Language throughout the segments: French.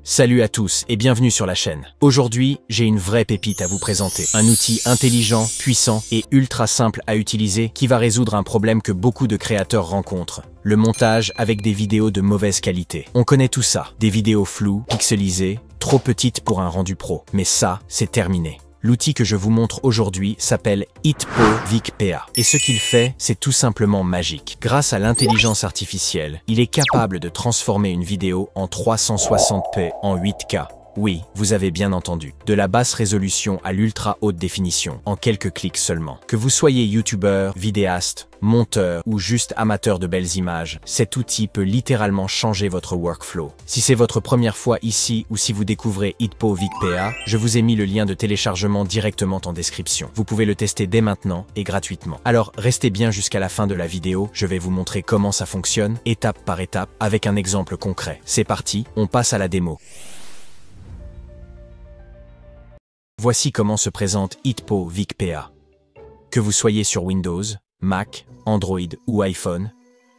Salut à tous et bienvenue sur la chaîne. Aujourd'hui, j'ai une vraie pépite à vous présenter. Un outil intelligent, puissant et ultra simple à utiliser qui va résoudre un problème que beaucoup de créateurs rencontrent. Le montage avec des vidéos de mauvaise qualité. On connaît tout ça. Des vidéos floues, pixelisées, trop petites pour un rendu pro. Mais ça, c'est terminé. L'outil que je vous montre aujourd'hui s'appelle Hitpo VicPA. Et ce qu'il fait, c'est tout simplement magique. Grâce à l'intelligence artificielle, il est capable de transformer une vidéo en 360p en 8K. Oui, vous avez bien entendu. De la basse résolution à l'ultra haute définition, en quelques clics seulement. Que vous soyez youtubeur, vidéaste, monteur ou juste amateur de belles images, cet outil peut littéralement changer votre workflow. Si c'est votre première fois ici ou si vous découvrez Hitpo VicPA, je vous ai mis le lien de téléchargement directement en description. Vous pouvez le tester dès maintenant et gratuitement. Alors restez bien jusqu'à la fin de la vidéo, je vais vous montrer comment ça fonctionne, étape par étape, avec un exemple concret. C'est parti, on passe à la démo. Voici comment se présente Hitpo VicPA. Que vous soyez sur Windows, Mac, Android ou iPhone,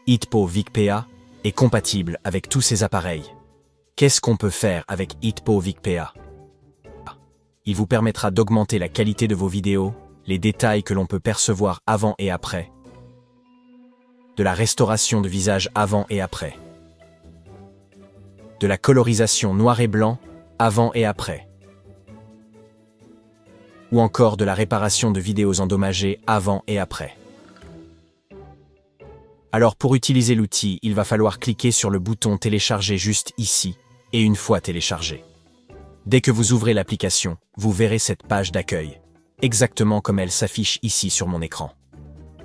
Hitpo VicPA est compatible avec tous ces appareils. Qu'est-ce qu'on peut faire avec Hitpo VicPA? Il vous permettra d'augmenter la qualité de vos vidéos, les détails que l'on peut percevoir avant et après, de la restauration de visage avant et après, de la colorisation noir et blanc avant et après, ou encore de la réparation de vidéos endommagées avant et après. Alors pour utiliser l'outil, il va falloir cliquer sur le bouton télécharger juste ici, et une fois téléchargé. Dès que vous ouvrez l'application, vous verrez cette page d'accueil, exactement comme elle s'affiche ici sur mon écran.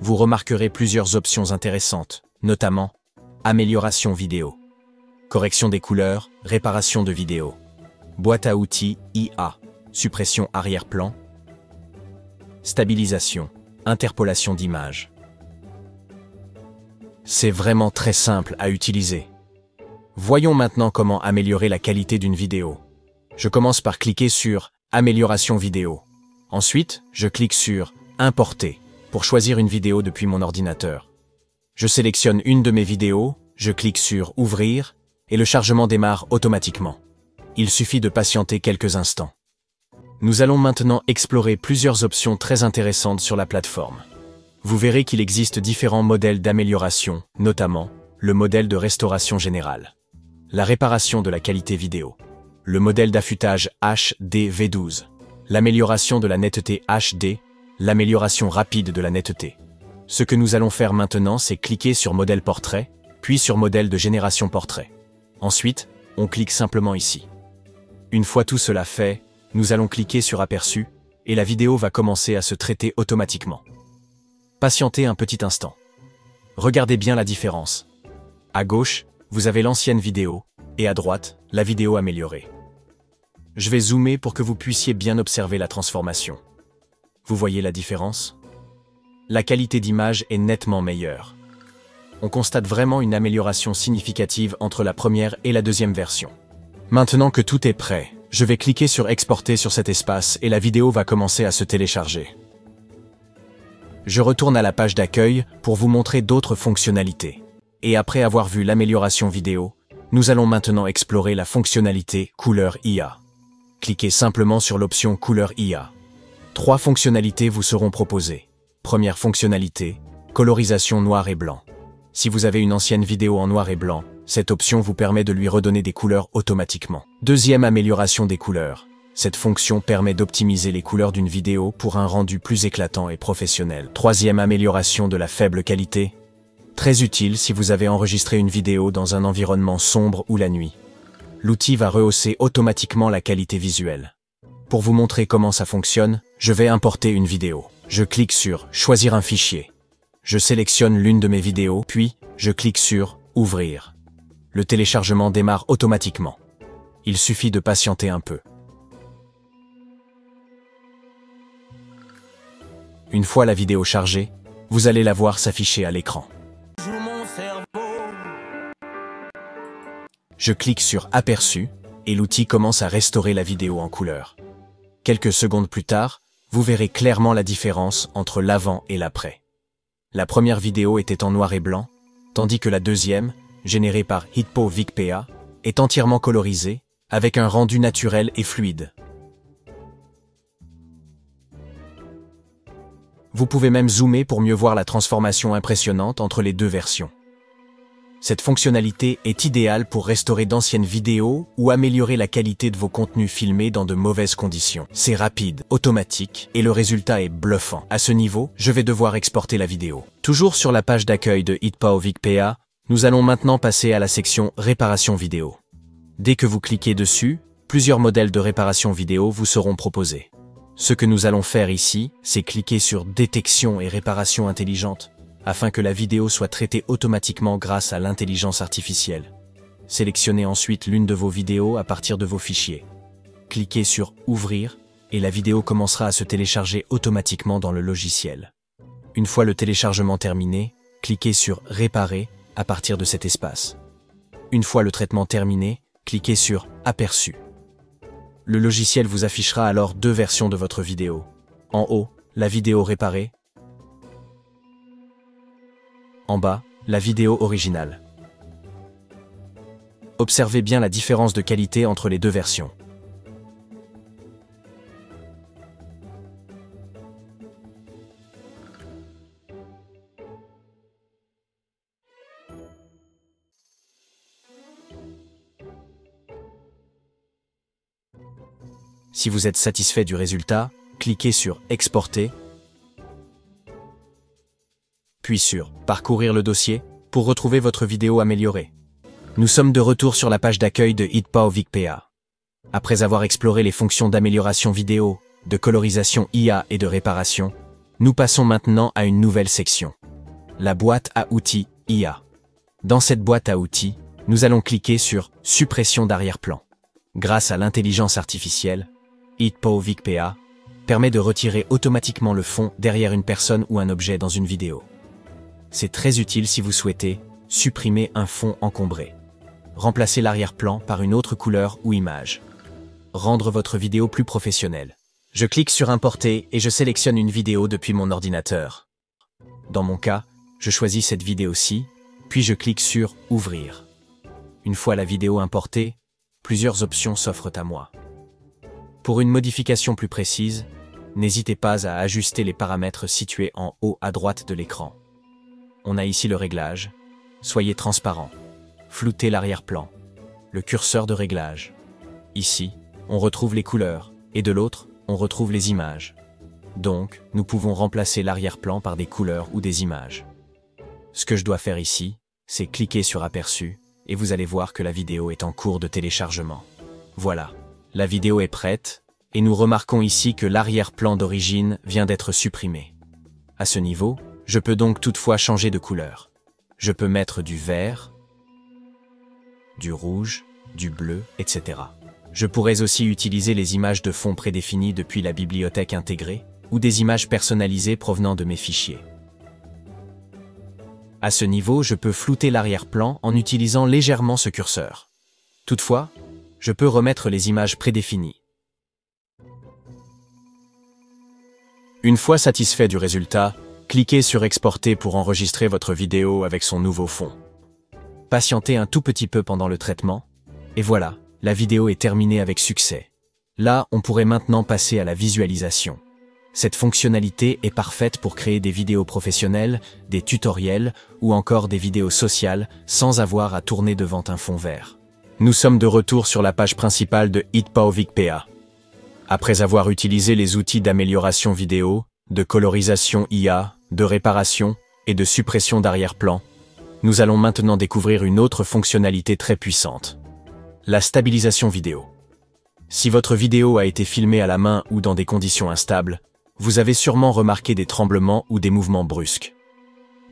Vous remarquerez plusieurs options intéressantes, notamment amélioration vidéo, correction des couleurs, réparation de vidéos, boîte à outils IA, suppression arrière-plan, stabilisation, interpolation d'images. C'est vraiment très simple à utiliser. Voyons maintenant comment améliorer la qualité d'une vidéo. Je commence par cliquer sur Amélioration vidéo. Ensuite, je clique sur Importer pour choisir une vidéo depuis mon ordinateur. Je sélectionne une de mes vidéos, je clique sur Ouvrir et le chargement démarre automatiquement. Il suffit de patienter quelques instants. Nous allons maintenant explorer plusieurs options très intéressantes sur la plateforme. Vous verrez qu'il existe différents modèles d'amélioration, notamment le modèle de restauration générale, la réparation de la qualité vidéo, le modèle d'affûtage HDV12, l'amélioration de la netteté HD, l'amélioration rapide de la netteté. Ce que nous allons faire maintenant, c'est cliquer sur modèle portrait, puis sur modèle de génération portrait. Ensuite, on clique simplement ici. Une fois tout cela fait, nous allons cliquer sur Aperçu, et la vidéo va commencer à se traiter automatiquement. Patientez un petit instant. Regardez bien la différence. À gauche, vous avez l'ancienne vidéo, et à droite, la vidéo améliorée. Je vais zoomer pour que vous puissiez bien observer la transformation. Vous voyez la différence? La qualité d'image est nettement meilleure. On constate vraiment une amélioration significative entre la première et la deuxième version. Maintenant que tout est prêt, je vais cliquer sur Exporter sur cet espace et la vidéo va commencer à se télécharger. Je retourne à la page d'accueil pour vous montrer d'autres fonctionnalités. Et après avoir vu l'amélioration vidéo, nous allons maintenant explorer la fonctionnalité Couleur IA. Cliquez simplement sur l'option Couleur IA. 3 fonctionnalités vous seront proposées. Première fonctionnalité, colorisation noir et blanc. Si vous avez une ancienne vidéo en noir et blanc, cette option vous permet de lui redonner des couleurs automatiquement. Deuxième amélioration des couleurs. Cette fonction permet d'optimiser les couleurs d'une vidéo pour un rendu plus éclatant et professionnel. Troisième amélioration de la faible qualité. Très utile si vous avez enregistré une vidéo dans un environnement sombre ou la nuit. L'outil va rehausser automatiquement la qualité visuelle. Pour vous montrer comment ça fonctionne, je vais importer une vidéo. Je clique sur Choisir un fichier. Je sélectionne l'une de mes vidéos, puis je clique sur Ouvrir. Le téléchargement démarre automatiquement. Il suffit de patienter un peu. Une fois la vidéo chargée, vous allez la voir s'afficher à l'écran. Je clique sur Aperçu et l'outil commence à restaurer la vidéo en couleur. Quelques secondes plus tard, vous verrez clairement la différence entre l'avant et l'après. La première vidéo était en noir et blanc, tandis que la deuxième, générée par Hitpo VicPA, est entièrement colorisée avec un rendu naturel et fluide. Vous pouvez même zoomer pour mieux voir la transformation impressionnante entre les deux versions. Cette fonctionnalité est idéale pour restaurer d'anciennes vidéos ou améliorer la qualité de vos contenus filmés dans de mauvaises conditions. C'est rapide, automatique et le résultat est bluffant. À ce niveau, je vais devoir exporter la vidéo. Toujours sur la page d'accueil de hitpaovic.pa, nous allons maintenant passer à la section Réparation vidéo. Dès que vous cliquez dessus, plusieurs modèles de réparation vidéo vous seront proposés. Ce que nous allons faire ici, c'est cliquer sur Détection et réparation intelligente, afin que la vidéo soit traitée automatiquement grâce à l'intelligence artificielle. Sélectionnez ensuite l'une de vos vidéos à partir de vos fichiers. Cliquez sur Ouvrir et la vidéo commencera à se télécharger automatiquement dans le logiciel. Une fois le téléchargement terminé, cliquez sur Réparer à partir de cet espace. Une fois le traitement terminé, cliquez sur Aperçu. Le logiciel vous affichera alors deux versions de votre vidéo. En haut, la vidéo réparée. En bas, la vidéo originale. Observez bien la différence de qualité entre les deux versions. Si vous êtes satisfait du résultat, cliquez sur Exporter, puis sur Parcourir le dossier pour retrouver votre vidéo améliorée. Nous sommes de retour sur la page d'accueil de hitpaovic.pa. Après avoir exploré les fonctions d'amélioration vidéo, de colorisation IA et de réparation, nous passons maintenant à une nouvelle section. La boîte à outils IA. Dans cette boîte à outils, nous allons cliquer sur Suppression d'arrière-plan. Grâce à l'intelligence artificielle, hitpaovic.pa permet de retirer automatiquement le fond derrière une personne ou un objet dans une vidéo. C'est très utile si vous souhaitez supprimer un fond encombré. Remplacer l'arrière-plan par une autre couleur ou image. Rendre votre vidéo plus professionnelle. Je clique sur Importer et je sélectionne une vidéo depuis mon ordinateur. Dans mon cas, je choisis cette vidéo-ci, puis je clique sur Ouvrir. Une fois la vidéo importée, plusieurs options s'offrent à moi. Pour une modification plus précise, n'hésitez pas à ajuster les paramètres situés en haut à droite de l'écran. On a ici le réglage, soyez transparent, floutez l'arrière-plan, le curseur de réglage. Ici, on retrouve les couleurs, et de l'autre, on retrouve les images. Donc, nous pouvons remplacer l'arrière-plan par des couleurs ou des images. Ce que je dois faire ici, c'est cliquer sur Aperçu, et vous allez voir que la vidéo est en cours de téléchargement. Voilà, la vidéo est prête, et nous remarquons ici que l'arrière-plan d'origine vient d'être supprimé. À ce niveau, je peux donc toutefois changer de couleur. Je peux mettre du vert, du rouge, du bleu, etc. Je pourrais aussi utiliser les images de fond prédéfinies depuis la bibliothèque intégrée ou des images personnalisées provenant de mes fichiers. À ce niveau, je peux flouter l'arrière-plan en utilisant légèrement ce curseur. Toutefois, je peux remettre les images prédéfinies. Une fois satisfait du résultat, cliquez sur Exporter pour enregistrer votre vidéo avec son nouveau fond. Patientez un tout petit peu pendant le traitement, et voilà, la vidéo est terminée avec succès. Là, on pourrait maintenant passer à la visualisation. Cette fonctionnalité est parfaite pour créer des vidéos professionnelles, des tutoriels ou encore des vidéos sociales sans avoir à tourner devant un fond vert. Nous sommes de retour sur la page principale de hitpaovic.pa. Après avoir utilisé les outils d'amélioration vidéo, de colorisation IA, de réparation et de suppression d'arrière-plan, nous allons maintenant découvrir une autre fonctionnalité très puissante. La stabilisation vidéo. Si votre vidéo a été filmée à la main ou dans des conditions instables, vous avez sûrement remarqué des tremblements ou des mouvements brusques.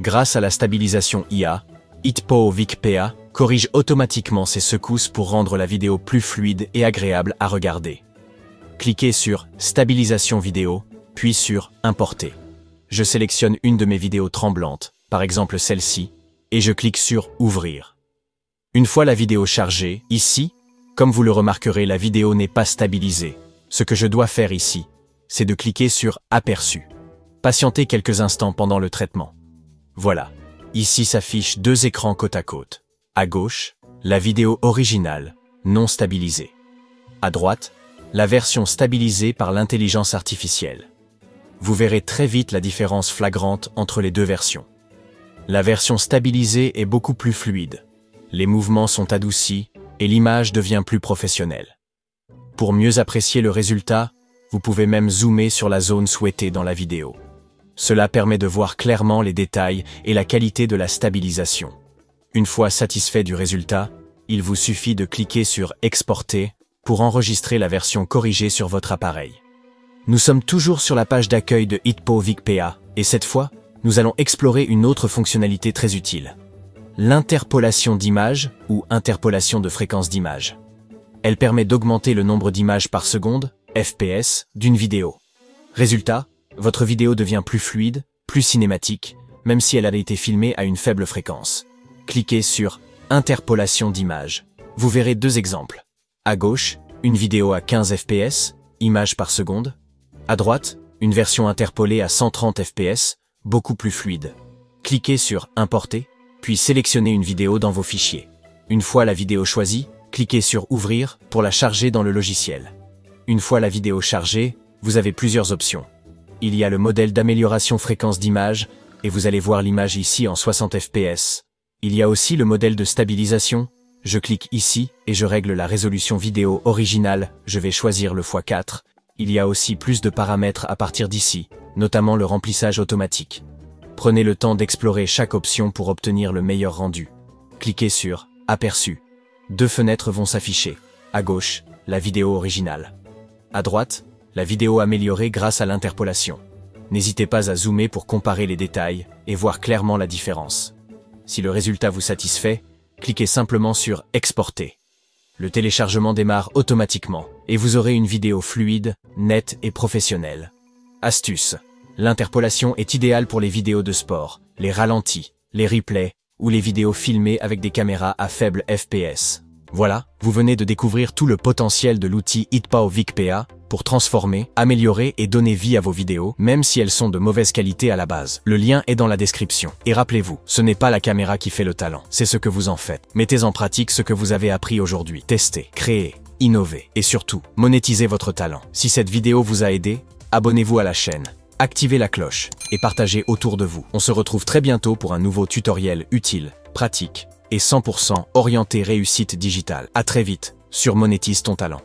Grâce à la stabilisation IA, hitpaovic.pa corrige automatiquement ces secousses pour rendre la vidéo plus fluide et agréable à regarder. Cliquez sur Stabilisation vidéo, puis sur Importer. Je sélectionne une de mes vidéos tremblantes, par exemple celle-ci, et je clique sur Ouvrir. Une fois la vidéo chargée, ici, comme vous le remarquerez, la vidéo n'est pas stabilisée. Ce que je dois faire ici, c'est de cliquer sur Aperçu. Patientez quelques instants pendant le traitement. Voilà, ici s'affichent deux écrans côte à côte. À gauche, la vidéo originale, non stabilisée. À droite, la version stabilisée par l'intelligence artificielle. Vous verrez très vite la différence flagrante entre les deux versions. La version stabilisée est beaucoup plus fluide. Les mouvements sont adoucis et l'image devient plus professionnelle. Pour mieux apprécier le résultat, vous pouvez même zoomer sur la zone souhaitée dans la vidéo. Cela permet de voir clairement les détails et la qualité de la stabilisation. Une fois satisfait du résultat, il vous suffit de cliquer sur « Exporter » pour enregistrer la version corrigée sur votre appareil. Nous sommes toujours sur la page d'accueil de HitPo VicPA et cette fois, nous allons explorer une autre fonctionnalité très utile. L'interpolation d'images ou interpolation de fréquence d'image. Elle permet d'augmenter le nombre d'images par seconde, FPS, d'une vidéo. Résultat, votre vidéo devient plus fluide, plus cinématique, même si elle a été filmée à une faible fréquence. Cliquez sur « Interpolation d'images ». Vous verrez deux exemples. À gauche, une vidéo à 15 FPS, images par seconde. À droite, une version interpolée à 130 FPS, beaucoup plus fluide. Cliquez sur « Importer », puis sélectionnez une vidéo dans vos fichiers. Une fois la vidéo choisie, cliquez sur « Ouvrir » pour la charger dans le logiciel. Une fois la vidéo chargée, vous avez plusieurs options. Il y a le modèle d'amélioration fréquence d'image, et vous allez voir l'image ici en 60 FPS. Il y a aussi le modèle de stabilisation. Je clique ici et je règle la résolution vidéo originale, je vais choisir le x4. Il y a aussi plus de paramètres à partir d'ici, notamment le remplissage automatique. Prenez le temps d'explorer chaque option pour obtenir le meilleur rendu. Cliquez sur « Aperçu ». Deux fenêtres vont s'afficher. À gauche, la vidéo originale. À droite, la vidéo améliorée grâce à l'interpolation. N'hésitez pas à zoomer pour comparer les détails et voir clairement la différence. Si le résultat vous satisfait, cliquez simplement sur « Exporter ». Le téléchargement démarre automatiquement et vous aurez une vidéo fluide, nette et professionnelle. Astuce: l'interpolation est idéale pour les vidéos de sport, les ralentis, les replays ou les vidéos filmées avec des caméras à faible FPS. Voilà, vous venez de découvrir tout le potentiel de l'outil HitPo VicPA pour transformer, améliorer et donner vie à vos vidéos, même si elles sont de mauvaise qualité à la base. Le lien est dans la description. Et rappelez-vous, ce n'est pas la caméra qui fait le talent, c'est ce que vous en faites. Mettez en pratique ce que vous avez appris aujourd'hui. Testez, créez, innovez et surtout, monétisez votre talent. Si cette vidéo vous a aidé, abonnez-vous à la chaîne, activez la cloche et partagez autour de vous. On se retrouve très bientôt pour un nouveau tutoriel utile, pratique et 100% orienté réussite digitale. À très vite sur Monétise ton talent.